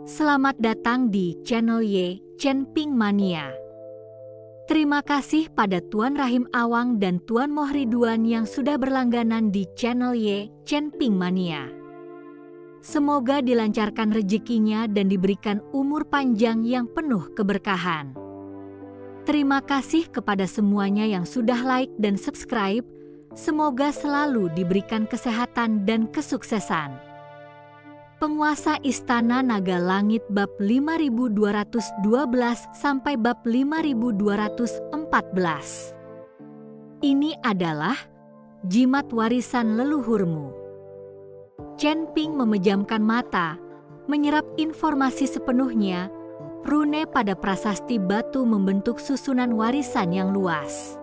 Selamat datang di channel Y Chen Ping Mania. Terima kasih pada Tuan Rahim Awang dan Tuan Moh Ridwan yang sudah berlangganan di channel Y Chen Ping Mania. Semoga dilancarkan rezekinya dan diberikan umur panjang yang penuh keberkahan. Terima kasih kepada semuanya yang sudah like dan subscribe. Semoga selalu diberikan kesehatan dan kesuksesan. Penguasa Istana Naga Langit bab 5212 sampai bab 5214. Ini adalah jimat warisan leluhurmu. Chen Ping memejamkan mata, menyerap informasi sepenuhnya. Rune pada prasasti batu membentuk susunan warisan yang luas.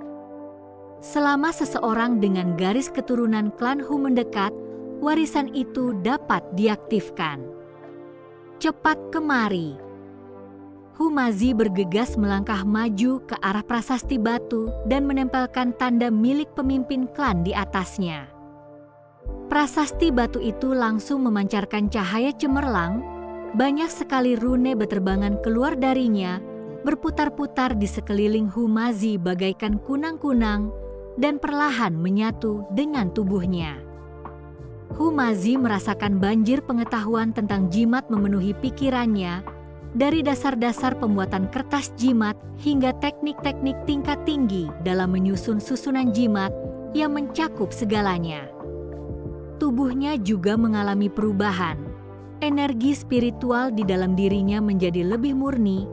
Selama seseorang dengan garis keturunan klan Hu mendekat, warisan itu dapat diaktifkan. Cepat kemari. Humazi bergegas melangkah maju ke arah prasasti batu dan menempelkan tanda milik pemimpin klan di atasnya. Prasasti batu itu langsung memancarkan cahaya cemerlang. Banyak sekali rune beterbangan keluar darinya, berputar-putar di sekeliling Humazi bagaikan kunang-kunang, dan perlahan menyatu dengan tubuhnya. Humazi merasakan banjir pengetahuan tentang jimat memenuhi pikirannya, dari dasar-dasar pembuatan kertas jimat hingga teknik-teknik tingkat tinggi dalam menyusun susunan jimat yang mencakup segalanya. Tubuhnya juga mengalami perubahan. Energi spiritual di dalam dirinya menjadi lebih murni,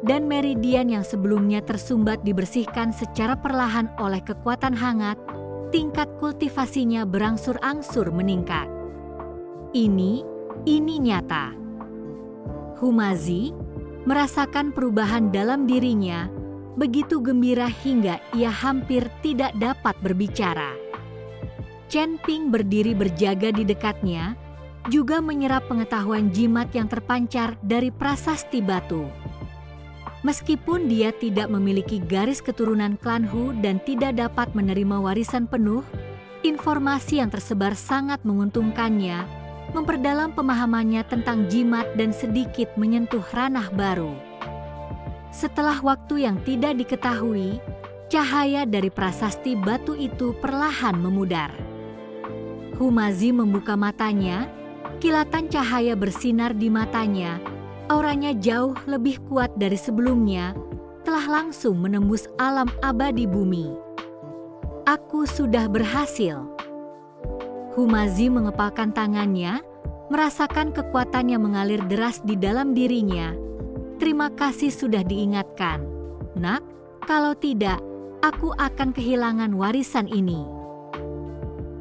dan meridian yang sebelumnya tersumbat dibersihkan secara perlahan oleh kekuatan hangat. Tingkat kultivasinya berangsur-angsur meningkat. Ini nyata. Humazi merasakan perubahan dalam dirinya, begitu gembira hingga ia hampir tidak dapat berbicara. Chen Ping berdiri berjaga di dekatnya, juga menyerap pengetahuan jimat yang terpancar dari prasasti batu. Meskipun dia tidak memiliki garis keturunan klan Hu dan tidak dapat menerima warisan penuh, informasi yang tersebar sangat menguntungkannya, memperdalam pemahamannya tentang jimat dan sedikit menyentuh ranah baru. Setelah waktu yang tidak diketahui, cahaya dari prasasti batu itu perlahan memudar. Humazi membuka matanya, kilatan cahaya bersinar di matanya. Auranya jauh lebih kuat dari sebelumnya, telah langsung menembus alam abadi bumi. Aku sudah berhasil. Humazi mengepalkan tangannya, merasakan kekuatannya mengalir deras di dalam dirinya. Terima kasih sudah diingatkan. Nak, kalau tidak, aku akan kehilangan warisan ini.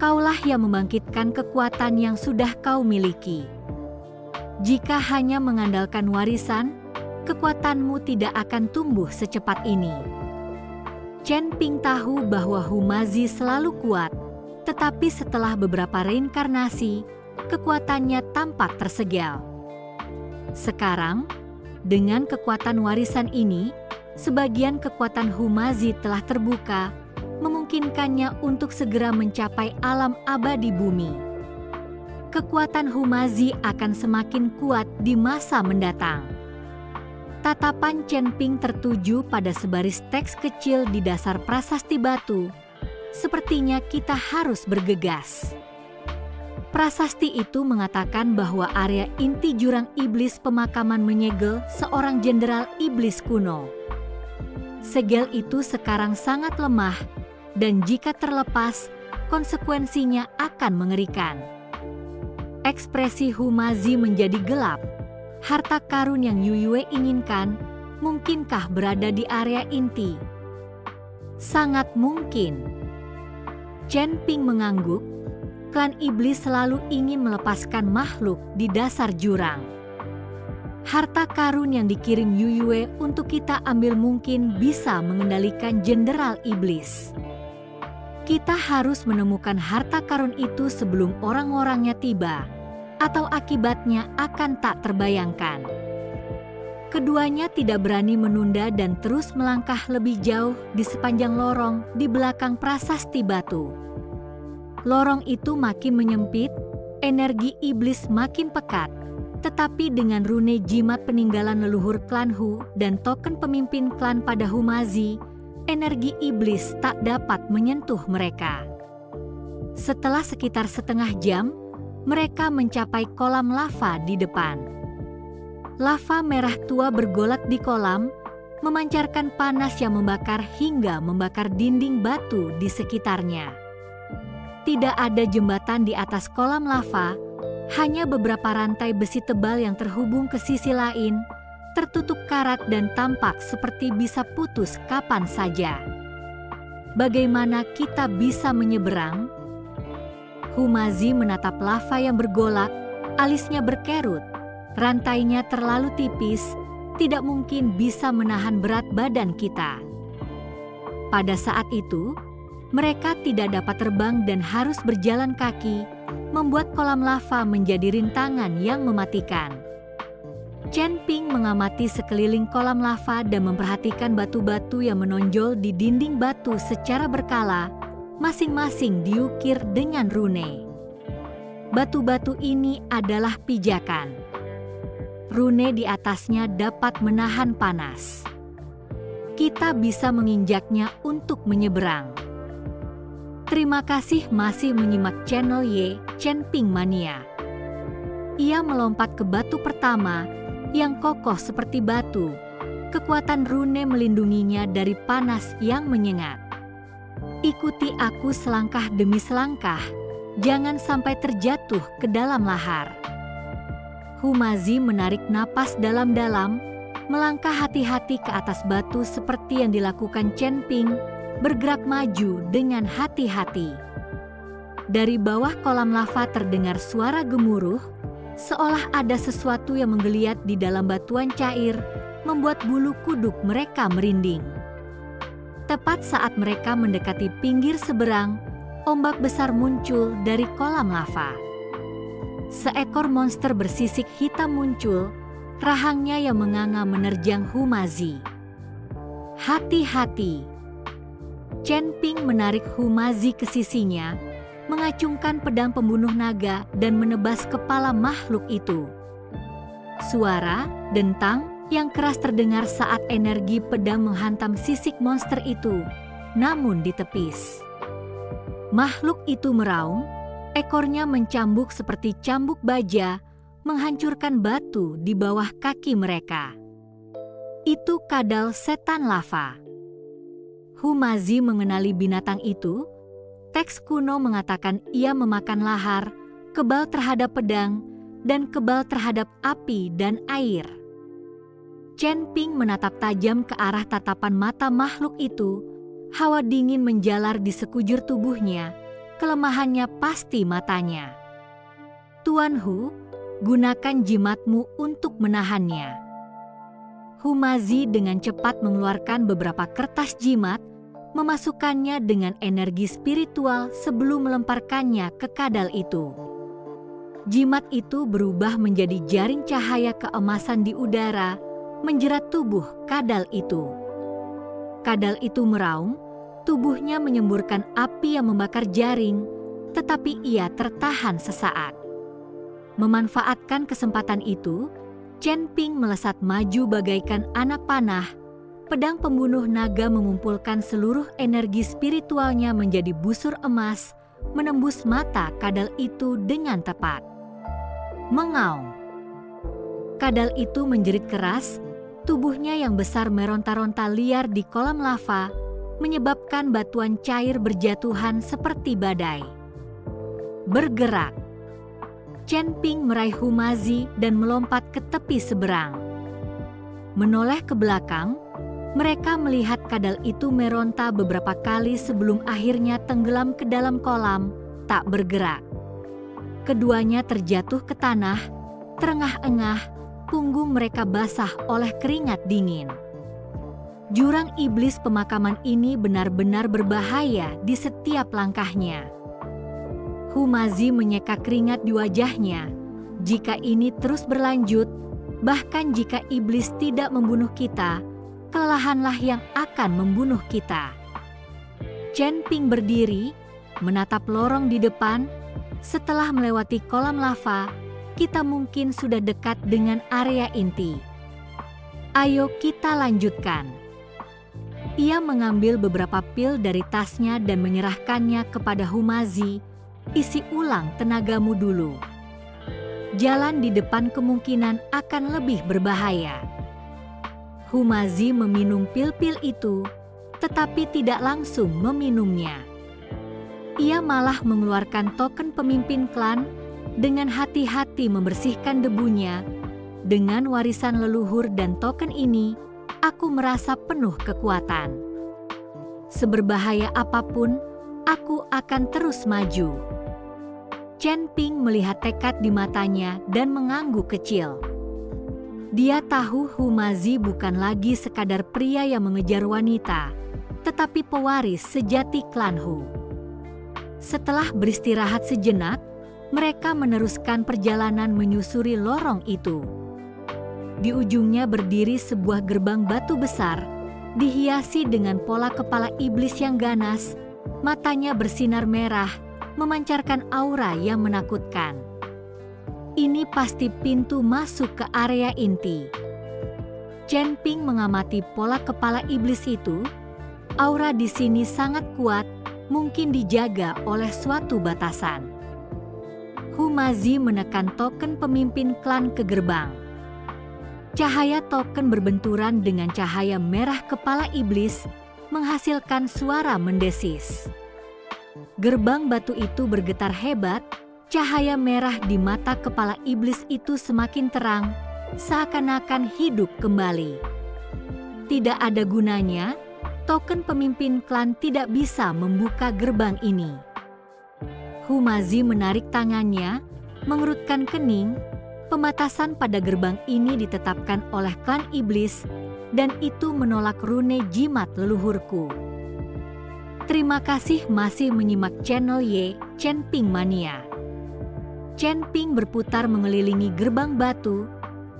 Kaulah yang membangkitkan kekuatan yang sudah kau miliki. Jika hanya mengandalkan warisan, kekuatanmu tidak akan tumbuh secepat ini. Chen Ping tahu bahwa Humazi selalu kuat, tetapi setelah beberapa reinkarnasi, kekuatannya tampak tersegal. Sekarang, dengan kekuatan warisan ini, sebagian kekuatan Humazi telah terbuka, memungkinkannya untuk segera mencapai alam abadi bumi. Kekuatan Humazi akan semakin kuat di masa mendatang. Tatapan Chen Ping tertuju pada sebaris teks kecil di dasar prasasti batu. Sepertinya kita harus bergegas. Prasasti itu mengatakan bahwa area inti jurang iblis pemakaman menyegel seorang jenderal iblis kuno. Segel itu sekarang sangat lemah, dan jika terlepas, konsekuensinya akan mengerikan. Ekspresi Humazi menjadi gelap. Harta karun yang Yuyue inginkan, mungkinkah berada di area inti? Sangat mungkin. Chen Ping mengangguk. Klan iblis selalu ingin melepaskan makhluk di dasar jurang. Harta karun yang dikirim Yuyue untuk kita ambil mungkin bisa mengendalikan jenderal iblis. Kita harus menemukan harta karun itu sebelum orang-orangnya tiba, atau akibatnya akan tak terbayangkan. Keduanya tidak berani menunda dan terus melangkah lebih jauh di sepanjang lorong di belakang prasasti batu. Lorong itu makin menyempit, energi iblis makin pekat, Tetapi dengan rune jimat peninggalan leluhur klan Hu dan token pemimpin klan pada Humazi, energi iblis tak dapat menyentuh mereka. Setelah sekitar setengah jam, mereka mencapai kolam lava di depan. Lava merah tua bergolak di kolam, memancarkan panas yang membakar hingga membakar dinding batu di sekitarnya. Tidak ada jembatan di atas kolam lava, hanya beberapa rantai besi tebal yang terhubung ke sisi lain, tertutup karat dan tampak seperti bisa putus kapan saja. Bagaimana kita bisa menyeberang? Humazi menatap lava yang bergolak, alisnya berkerut, rantainya terlalu tipis, tidak mungkin bisa menahan berat badan kita. Pada saat itu, mereka tidak dapat terbang dan harus berjalan kaki, membuat kolam lava menjadi rintangan yang mematikan. Chen Ping mengamati sekeliling kolam lava dan memperhatikan batu-batu yang menonjol di dinding batu secara berkala, masing-masing diukir dengan rune. Batu-batu ini adalah pijakan. Rune di atasnya dapat menahan panas. Kita bisa menginjaknya untuk menyeberang. Terima kasih masih menyimak channel Chen Ping Mania. Ia melompat ke batu pertama yang kokoh seperti batu. Kekuatan rune melindunginya dari panas yang menyengat. Ikuti aku selangkah demi selangkah, jangan sampai terjatuh ke dalam lahar. Humazi menarik napas dalam-dalam, melangkah hati-hati ke atas batu seperti yang dilakukan Chen Ping, bergerak maju dengan hati-hati. Dari bawah kolam lava terdengar suara gemuruh, seolah ada sesuatu yang menggeliat di dalam batuan cair, membuat bulu kuduk mereka merinding. Tepat saat mereka mendekati pinggir seberang, ombak besar muncul dari kolam lava. Seekor monster bersisik hitam muncul, rahangnya yang menganga menerjang Humazi. Hati-hati! Chen Ping menarik Humazi ke sisinya, mengacungkan pedang pembunuh naga dan menebas kepala makhluk itu. Suara dentang yang keras terdengar saat energi pedang menghantam sisik monster itu, namun ditepis. Makhluk itu meraung, ekornya mencambuk seperti cambuk baja, menghancurkan batu di bawah kaki mereka. Itu kadal setan lava. Humazi mengenali binatang itu. Teks kuno mengatakan ia memakan lahar, kebal terhadap pedang, dan kebal terhadap api dan air. Chen Ping menatap tajam ke arah tatapan mata makhluk itu. Hawa dingin menjalar di sekujur tubuhnya. Kelemahannya pasti matanya. Tuan Hu, gunakan jimatmu untuk menahannya. Humazi dengan cepat mengeluarkan beberapa kertas jimat, memasukkannya dengan energi spiritual sebelum melemparkannya ke kadal itu. Jimat itu berubah menjadi jaring cahaya keemasan di udara, menjerat tubuh kadal itu. Kadal itu meraung, tubuhnya menyemburkan api yang membakar jaring, tetapi ia tertahan sesaat. Memanfaatkan kesempatan itu, Chen Ping melesat maju bagaikan anak panah. Pedang pembunuh naga mengumpulkan seluruh energi spiritualnya menjadi busur emas, menembus mata kadal itu dengan tepat. Mengaung. Kadal itu menjerit keras, tubuhnya yang besar meronta-ronta liar di kolam lava, menyebabkan batuan cair berjatuhan seperti badai. Bergerak. Chen Ping meraih Humazi dan melompat ke tepi seberang. Menoleh ke belakang, mereka melihat kadal itu meronta beberapa kali sebelum akhirnya tenggelam ke dalam kolam, tak bergerak. Keduanya terjatuh ke tanah, terengah-engah, punggung mereka basah oleh keringat dingin. Jurang iblis pemakaman ini benar-benar berbahaya di setiap langkahnya. Humazi menyeka keringat di wajahnya. Jika ini terus berlanjut, bahkan jika iblis tidak membunuh kita, kelelahanlah yang akan membunuh kita. Chen Ping berdiri, menatap lorong di depan. Setelah melewati kolam lava, kita mungkin sudah dekat dengan area inti. Ayo kita lanjutkan. Ia mengambil beberapa pil dari tasnya dan menyerahkannya kepada Humazi. Isi ulang tenagamu dulu. Jalan di depan kemungkinan akan lebih berbahaya. Humazi meminum pil-pil itu, tetapi tidak langsung meminumnya. Ia malah mengeluarkan token pemimpin klan dengan hati-hati membersihkan debunya. Dengan warisan leluhur dan token ini, aku merasa penuh kekuatan. Seberbahaya apapun, aku akan terus maju. Chen Ping melihat tekad di matanya dan mengangguk kecil. Dia tahu Humazi bukan lagi sekadar pria yang mengejar wanita, tetapi pewaris sejati klan Hu. Setelah beristirahat sejenak, mereka meneruskan perjalanan menyusuri lorong itu. Di ujungnya berdiri sebuah gerbang batu besar, dihiasi dengan pola kepala iblis yang ganas, matanya bersinar merah, memancarkan aura yang menakutkan. Ini pasti pintu masuk ke area inti. Chen Ping mengamati pola kepala iblis itu. Aura di sini sangat kuat, mungkin dijaga oleh suatu batasan. Humazi menekan token pemimpin klan ke gerbang. Cahaya token berbenturan dengan cahaya merah kepala iblis, menghasilkan suara mendesis. Gerbang batu itu bergetar hebat, cahaya merah di mata kepala iblis itu semakin terang, seakan-akan hidup kembali. Tidak ada gunanya, token pemimpin klan tidak bisa membuka gerbang ini. Humazi menarik tangannya, mengerutkan kening. Pembatasan pada gerbang ini ditetapkan oleh klan iblis, dan itu menolak rune jimat leluhurku. Terima kasih masih menyimak channel Chen Ping Mania. Chen Ping berputar mengelilingi gerbang batu,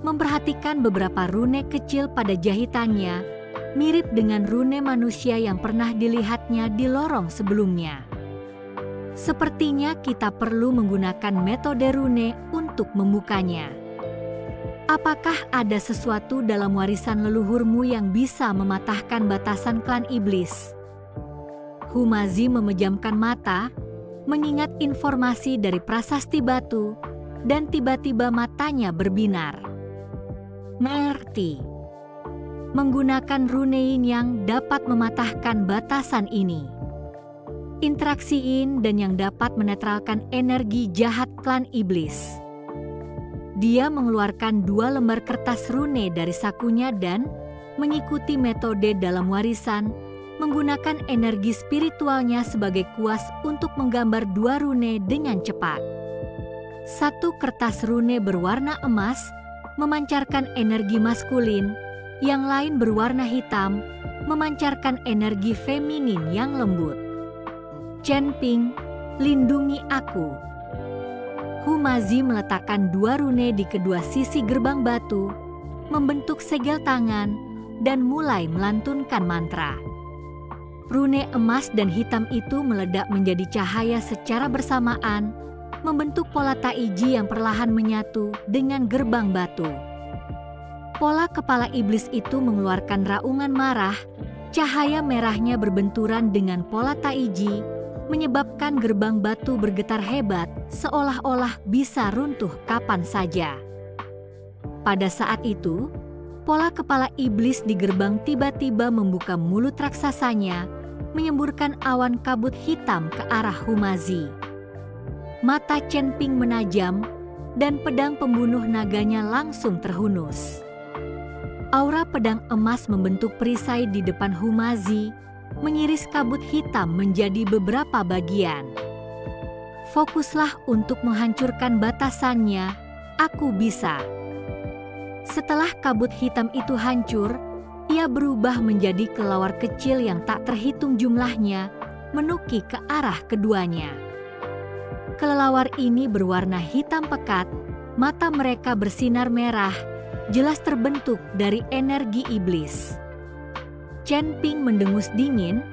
memperhatikan beberapa rune kecil pada jahitannya, mirip dengan rune manusia yang pernah dilihatnya di lorong sebelumnya. Sepertinya kita perlu menggunakan metode rune untuk membukanya. Apakah ada sesuatu dalam warisan leluhurmu yang bisa mematahkan batasan klan iblis? Humazi memejamkan mata, mengingat informasi dari prasasti batu, dan tiba-tiba matanya berbinar. Mengerti. Menggunakan rune Yin yang dapat mematahkan batasan ini. Interaksi Yin dan yang dapat menetralkan energi jahat klan iblis. Dia mengeluarkan 2 lembar kertas rune dari sakunya dan mengikuti metode dalam warisan, menggunakan energi spiritualnya sebagai kuas untuk menggambar 2 rune dengan cepat. Satu kertas rune berwarna emas, memancarkan energi maskulin, yang lain berwarna hitam, memancarkan energi feminin yang lembut. Chen Ping, lindungi aku. Humazi meletakkan 2 rune di kedua sisi gerbang batu, membentuk segel tangan, dan mulai melantunkan mantra. Rune emas dan hitam itu meledak menjadi cahaya secara bersamaan, membentuk pola taiji yang perlahan menyatu dengan gerbang batu. Pola kepala iblis itu mengeluarkan raungan marah, cahaya merahnya berbenturan dengan pola taiji, menyebabkan gerbang batu bergetar hebat, seolah-olah bisa runtuh kapan saja. Pada saat itu, pola kepala iblis di gerbang tiba-tiba membuka mulut raksasanya, menyemburkan awan kabut hitam ke arah Humazi. Mata Chen Ping menajam, dan pedang pembunuh naganya langsung terhunus. Aura pedang emas membentuk perisai di depan Humazi, mengiris kabut hitam menjadi beberapa bagian. Fokuslah untuk menghancurkan batasannya, aku bisa. Setelah kabut hitam itu hancur, ia berubah menjadi kelelawar kecil yang tak terhitung jumlahnya, menukik ke arah keduanya. Kelelawar ini berwarna hitam pekat, mata mereka bersinar merah, jelas terbentuk dari energi iblis. Chen Ping mendengus dingin,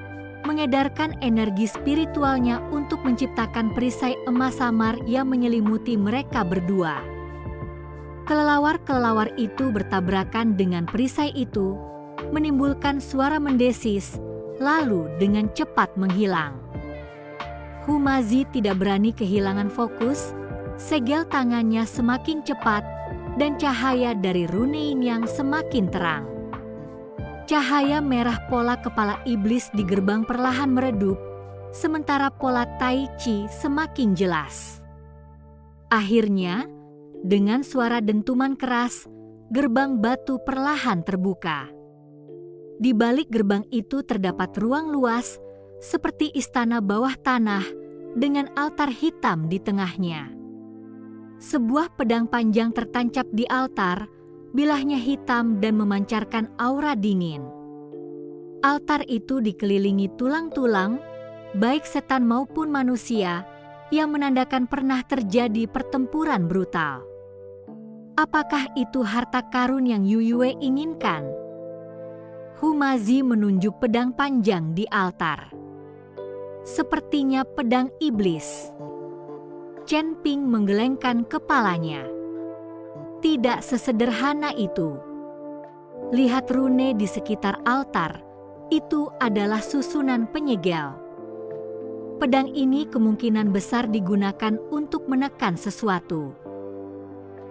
mengedarkan energi spiritualnya untuk menciptakan perisai emas samar yang menyelimuti mereka berdua. Kelelawar-kelelawar itu bertabrakan dengan perisai itu, menimbulkan suara mendesis, lalu dengan cepat menghilang. Humazi tidak berani kehilangan fokus, segel tangannya semakin cepat, dan cahaya dari Runein yang semakin terang. Cahaya merah pola kepala iblis di gerbang perlahan meredup, sementara pola Tai Chi semakin jelas. Akhirnya, dengan suara dentuman keras, gerbang batu perlahan terbuka. Di balik gerbang itu terdapat ruang luas, seperti istana bawah tanah, dengan altar hitam di tengahnya. Sebuah pedang panjang tertancap di altar, bilahnya hitam dan memancarkan aura dingin. Altar itu dikelilingi tulang-tulang, baik setan maupun manusia, yang menandakan pernah terjadi pertempuran brutal. Apakah itu harta karun yang Yuyue inginkan? Humazi menunjuk pedang panjang di altar. Sepertinya pedang iblis. Chen Ping menggelengkan kepalanya. Tidak sesederhana itu. Lihat rune di sekitar altar, itu adalah susunan penyegel. Pedang ini kemungkinan besar digunakan untuk menekan sesuatu.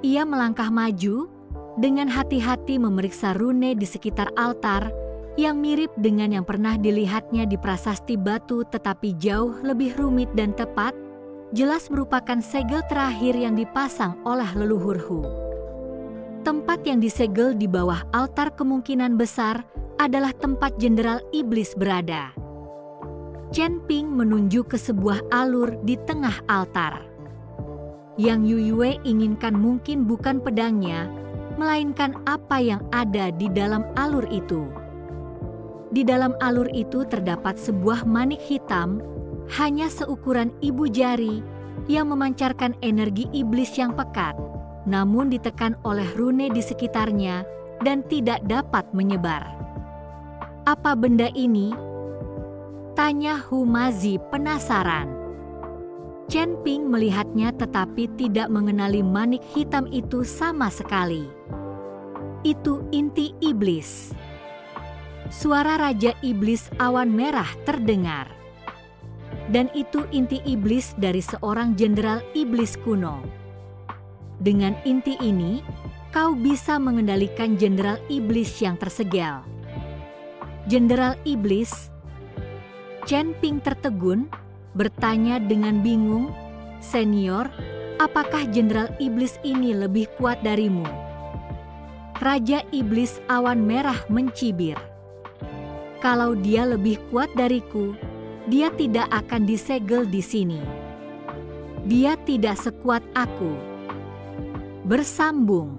Ia melangkah maju, dengan hati-hati memeriksa rune di sekitar altar, yang mirip dengan yang pernah dilihatnya di prasasti batu tetapi jauh lebih rumit dan tepat, jelas merupakan segel terakhir yang dipasang oleh leluhur Hu. Tempat yang disegel di bawah altar kemungkinan besar adalah tempat Jenderal Iblis berada. Chen Ping menunjuk ke sebuah alur di tengah altar. Yang Yuyue inginkan mungkin bukan pedangnya, melainkan apa yang ada di dalam alur itu. Di dalam alur itu terdapat sebuah manik hitam, hanya seukuran ibu jari, yang memancarkan energi iblis yang pekat, namun ditekan oleh rune di sekitarnya dan tidak dapat menyebar. Apa benda ini? Tanya Humazi penasaran. Chen Ping melihatnya tetapi tidak mengenali manik hitam itu sama sekali. Itu inti iblis. Suara Raja Iblis Awan Merah terdengar. Dan itu inti iblis dari seorang jenderal iblis kuno. Dengan inti ini, kau bisa mengendalikan jenderal iblis yang tersegel. Jenderal iblis? Chen Ping tertegun, bertanya dengan bingung, "Senior, apakah jenderal iblis ini lebih kuat darimu?" Raja Iblis Awan Merah mencibir. Kalau dia lebih kuat dariku, dia tidak akan disegel di sini. Dia tidak sekuat aku. Bersambung.